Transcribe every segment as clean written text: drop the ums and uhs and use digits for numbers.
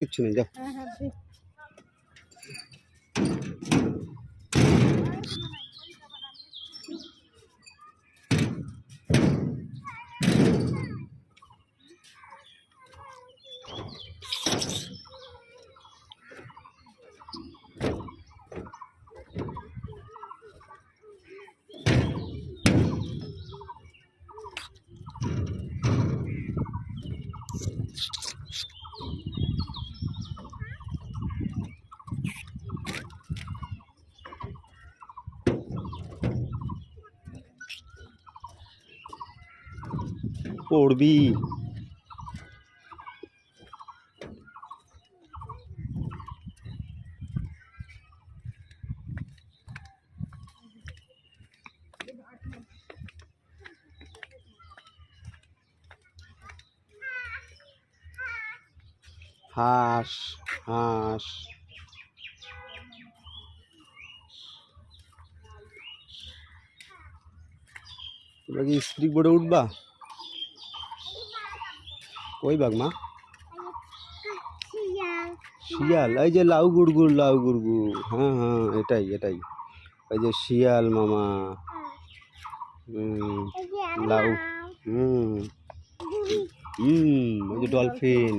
কিচ্ছু নেই, যাও। পড়বি। হাঁস হাঁস তোমরা কি স্পিড বোর্ডে উঠবা? কই বাঘ মা? শিয়াল, এই যে লাউ গুড়গুড়, লাউ গুড়গুড়, হ্যাঁ হ্যাঁ, এটাই এটাই, ওই যে শিয়াল মামা। লাউ, ওই যে ডলফিন।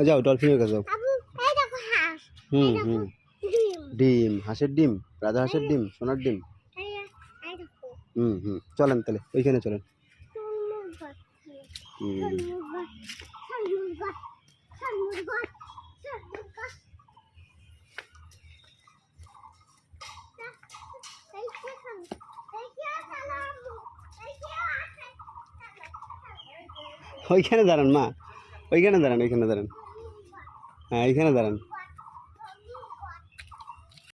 যাও ডলফিনের কাছে যাও। ডিম, হাঁসের ডিম, রাজা হাঁসের ডিম, সোনার ডিম। চলেন তাহলে ওইখানে চলেন। ওইখানে দাঁড়ান মা, ওইখানে দাঁড়ান, ওইখানে দাঁড়ান, হ্যাঁ এইখানে দাঁড়ান।